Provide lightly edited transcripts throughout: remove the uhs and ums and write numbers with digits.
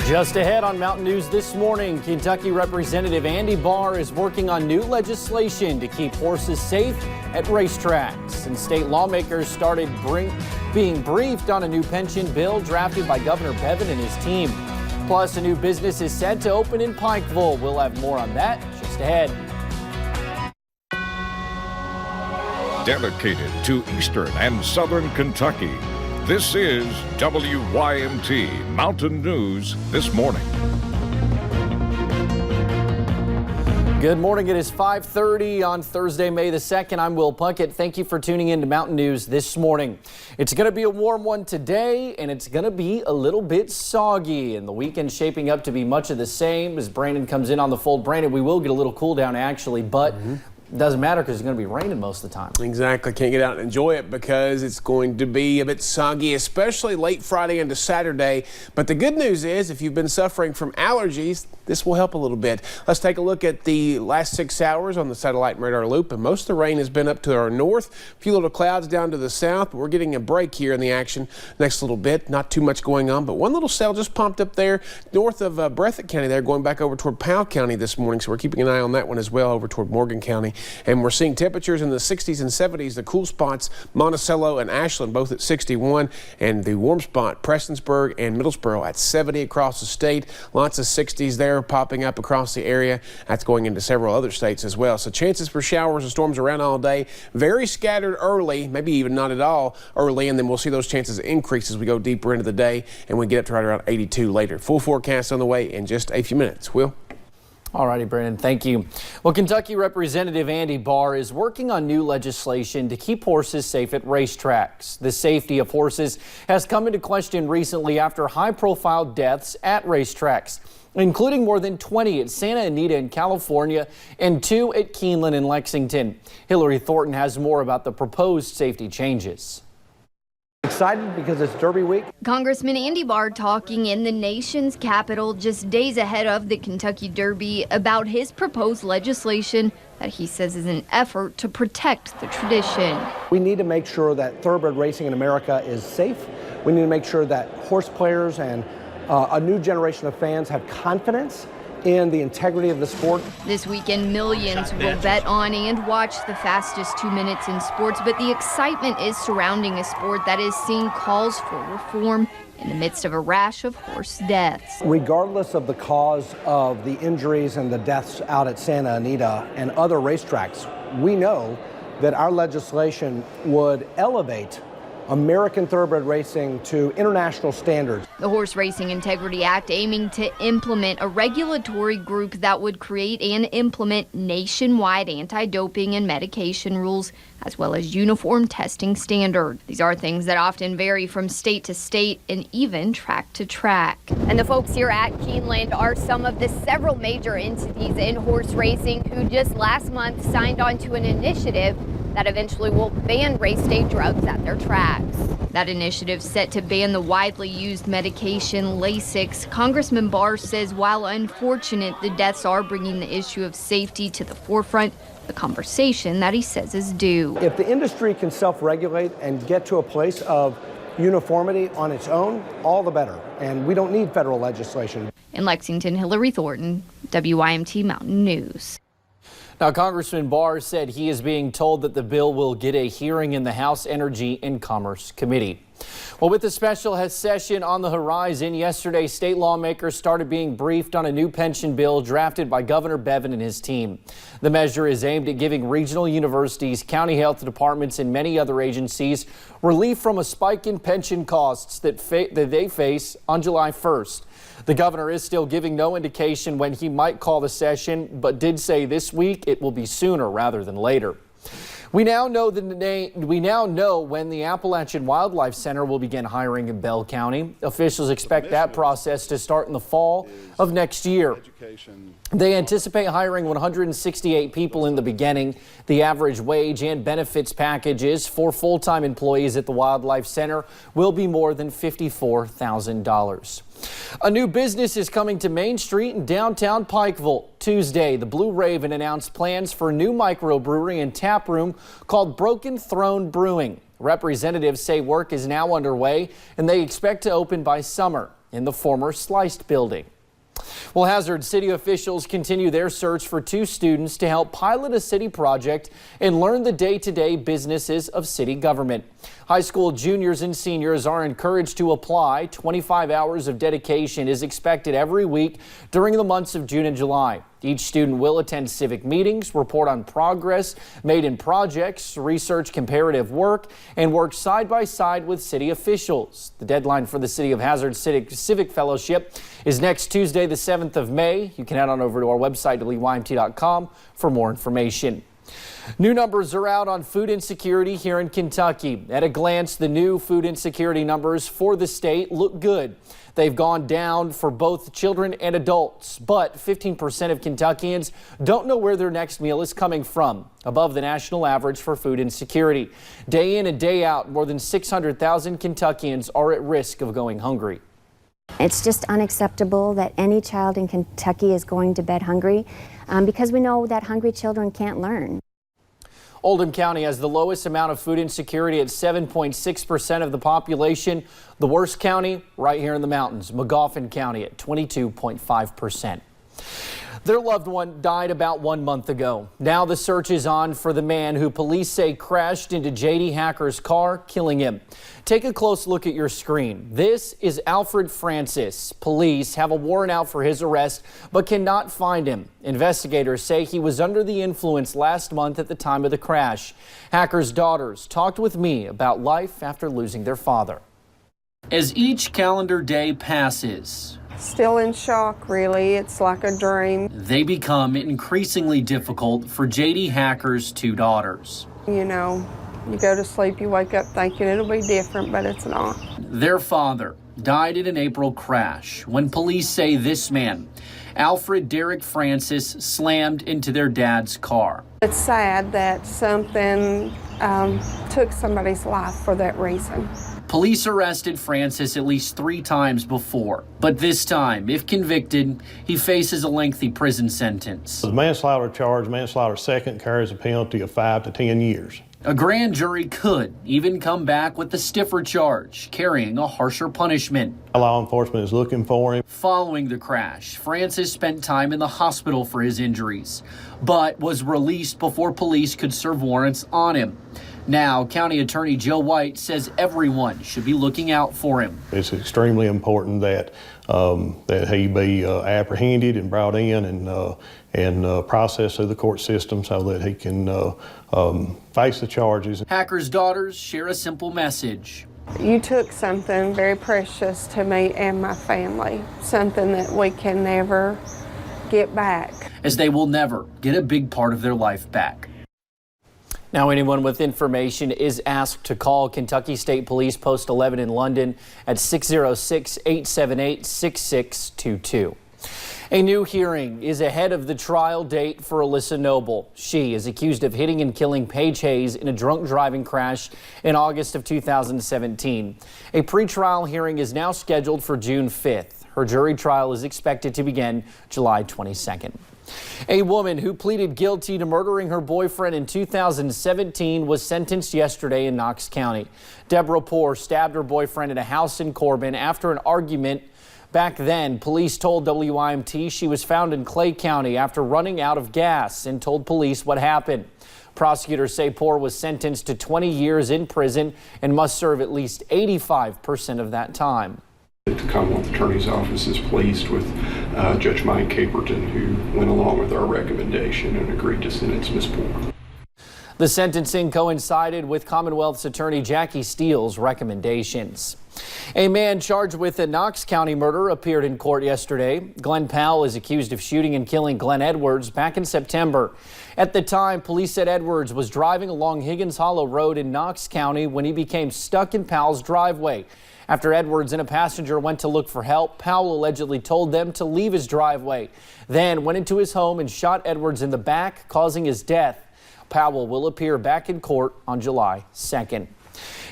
Just ahead on Mountain News this morning, Kentucky Representative Andy Barr is working on new legislation to keep horses safe at racetracks. And state lawmakers started being briefed on a new pension bill drafted by Governor Bevin and his team. Plus, a new business is set to open in Pikeville. We'll have more on that just ahead. Dedicated to Eastern and Southern Kentucky, this is WYMT Mountain News This Morning. Good morning. It is 5:30 on Thursday, May the 2nd. I'm Will Puckett. Thank you for tuning in to Mountain News this morning. It's going to be a warm one today, and it's going to be a little bit soggy, and the weekend shaping up to be much of the same as Brandon comes in on the fold. Brandon, we will get a little cool down actually, but doesn't matter because it's going to be raining most of the time. Exactly. Can't get out and enjoy it because it's going to be a bit soggy, especially late Friday into Saturday. But the good news is if you've been suffering from allergies, this will help a little bit. Let's take a look at the last 6 hours on the satellite radar loop. And most of the rain has been up to our north. A few little clouds down to the south, but we're getting a break here in the action next little bit. Not too much going on, but one little cell just pumped up there north of Breathitt County there, going back over toward Powell County this morning. So we're keeping an eye on that one as well over toward Morgan County. And we're seeing temperatures in the 60s and 70s. The cool spots, Monticello and Ashland, both at 61. And the warm spot, Prestonsburg and Middlesboro at 70 across the state. Lots of 60s there popping up across the area. That's going into several other states as well. So chances for showers and storms around all day. Very scattered early, maybe even not at all early. And then we'll see those chances increase as we go deeper into the day. And we get up to right around 82 later. Full forecast on the way in just a few minutes. Will? All righty, Brandon, thank you. Well, Kentucky Representative Andy Barr is working on new legislation to keep horses safe at racetracks. The safety of horses has come into question recently after high-profile deaths at racetracks, including more than 20 at Santa Anita in California and 2 at Keeneland in Lexington. Hillary Thornton has more about the proposed safety changes. Excited because it's Derby week. Congressman Andy Barr talking in the nation's capital just days ahead of the Kentucky Derby about his proposed legislation that he says is an effort to protect the tradition. We need to make sure that thoroughbred racing in America is safe. We need to make sure that horse players and a new generation of fans have confidence in the integrity of the sport. This weekend, millions will bet on and watch the fastest 2 minutes in sports, but the excitement is surrounding a sport that is seeing calls for reform in the midst of a rash of horse deaths. Regardless of the cause of the injuries and the deaths out at Santa Anita and other racetracks, we know that our legislation would elevate American thoroughbred racing to international standards. The Horse Racing Integrity Act aiming to implement a regulatory group that would create and implement nationwide anti-doping and medication rules, as well as uniform testing standards. These are things that often vary from state to state and even track to track. And the folks here at Keeneland are some of the several major entities in horse racing who just last month signed on to an initiative that eventually will ban race day drugs at their tracks. That initiative set to ban the widely used medication Lasix. Congressman Barr says while unfortunate, the deaths are bringing the issue of safety to the forefront, the conversation that he says is due. If the industry can self-regulate and get to a place of uniformity on its own, all the better. And we don't need federal legislation. In Lexington, Hillary Thornton, WYMT Mountain News. Now, Congressman Barr said he is being told that the bill will get a hearing in the House Energy and Commerce Committee. Well, with the special session on the horizon, yesterday state lawmakers started being briefed on a new pension bill drafted by Governor Bevin and his team. The measure is aimed at giving regional universities, county health departments, and many other agencies relief from a spike in pension costs that they face on July 1st. The governor is still giving no indication when he might call the session, but did say this week it will be sooner rather than later. We now know when the Appalachian Wildlife Center will begin hiring in Bell County. Officials expect that process to start in the fall of next year. They anticipate hiring 168 people in the beginning. The average wage and benefits packages for full-time employees at the Wildlife Center will be more than $54,000. A new business is coming to Main Street in downtown Pikeville. Tuesday, the Blue Raven announced plans for a new microbrewery and tap room called Broken Throne Brewing. Representatives say work is now underway and they expect to open by summer. in the former Sliced building. Well, Hazard city officials continue their search for 2 students to help pilot a city project and learn the day-to-day businesses of city government. High school juniors and seniors are encouraged to apply. 25 hours of dedication is expected every week during the months of June and July. Each student will attend civic meetings, report on progress made in projects, research comparative work, and work side by side with city officials. The deadline for the City of Hazard Civic Fellowship is next Tuesday, the 7th of May. You can head on over to our website, WYMT.com, for more information. New numbers are out on food insecurity here in Kentucky. At a glance, the new food insecurity numbers for the state look good. They've gone down for both children and adults, but 15% of Kentuckians don't know where their next meal is coming from, above the national average for food insecurity. Day in and day out, more than 600,000 Kentuckians are at risk of going hungry. It's just unacceptable that any child in Kentucky is going to bed hungry because we know that hungry children can't learn. Oldham County has the lowest amount of food insecurity at 7.6% of the population. The worst county right here in the mountains, Magoffin County at 22.5%. Their loved one died about 1 month ago. Now the search is on for the man who police say crashed into J.D. Hacker's car, killing him. Take a close look at your screen. This is Alfred Francis. Police have a warrant out for his arrest, but cannot find him. Investigators say he was under the influence last month at the time of the crash. Hacker's daughters talked with me about life after losing their father. As each calendar day passes, Still in shock, really. It's like a dream. they become increasingly difficult for J.D. Hacker's 2 daughters. You know, you go to sleep, you wake up thinking it'll be different, but it's not. Their father died in an April crash when police say this man, Alfred Derek Francis, slammed into their dad's car. It's sad that something took somebody's life for that reason. Police arrested Francis at least 3 times before, but this time, if convicted, he faces a lengthy prison sentence. The manslaughter charge, manslaughter second, carries a penalty of 5 to 10 years. A grand jury could even come back with a stiffer charge, carrying a harsher punishment. Law enforcement is looking for him. Following the crash, Francis spent time in the hospital for his injuries, but was released before police could serve warrants on him. Now, County Attorney Joe White says everyone should be looking out for him. It's extremely important that he be apprehended and brought in and processed through the court system so that he can face the charges. Hacker's daughters share a simple message. You took something very precious to me and my family, something that we can never get back. As they will never get a big part of their life back. Now, anyone with information is asked to call Kentucky State Police Post 11 in London at 606-878-6622. A new hearing is ahead of the trial date for Alyssa Noble. She is accused of hitting and killing Paige Hayes in a drunk driving crash in August of 2017. A pretrial hearing is now scheduled for June 5th. Her jury trial is expected to begin July 22nd. A woman who pleaded guilty to murdering her boyfriend in 2017 was sentenced yesterday in Knox County. Deborah Poor stabbed her boyfriend at a house in Corbin after an argument. Back then, police told WYMT she was found in Clay County after running out of gas and told police what happened. Prosecutors say Poor was sentenced to 20 years in prison and must serve at least 85% of that time. The Commonwealth Attorney's Office is pleased with Judge Mike Caperton, who went along with our recommendation and agreed to sentence Ms. Poor. The sentencing coincided with Commonwealth's Attorney Jackie Steele's recommendations. A man charged with a Knox County murder appeared in court yesterday. Glenn Powell is accused of shooting and killing Glenn Edwards back in September. At the time, police said Edwards was driving along Higgins Hollow Road in Knox County when he became stuck in Powell's driveway. After Edwards and a passenger went to look for help, Powell allegedly told them to leave his driveway, then went into his home and shot Edwards in the back, causing his death. Powell will appear back in court on July 2nd.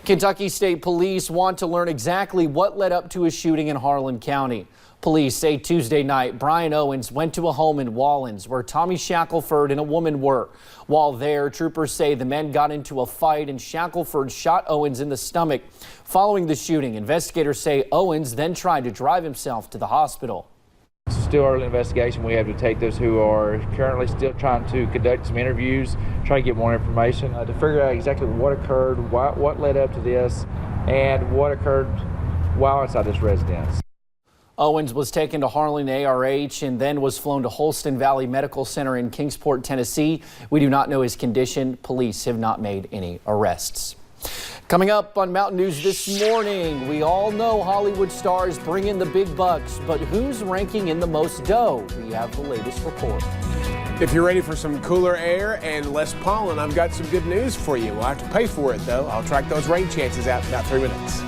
Kentucky State Police want to learn exactly what led up to a shooting in Harlan County. Police say Tuesday night, Brian Owens went to a home in Wallens where Tommy Shackelford and a woman were. While there, troopers say the men got into a fight and Shackelford shot Owens in the stomach. Following the shooting, investigators say Owens then tried to drive himself to the hospital. It's still early investigation. We have detectives who are currently still trying to conduct some interviews, try to get more information to figure out exactly what occurred, what led up to this, and what occurred while inside this residence. Owens was taken to Harlan ARH and then was flown to Holston Valley Medical Center in Kingsport, Tennessee. We do not know his condition. Police have not made any arrests. Coming up on Mountain News this morning, we all know Hollywood stars bring in the big bucks, but who's ranking in the most dough? We have the latest report. If you're ready for some cooler air and less pollen, I've got some good news for you. We'll have to pay for it, though. I'll track those rain chances out in about 3 minutes.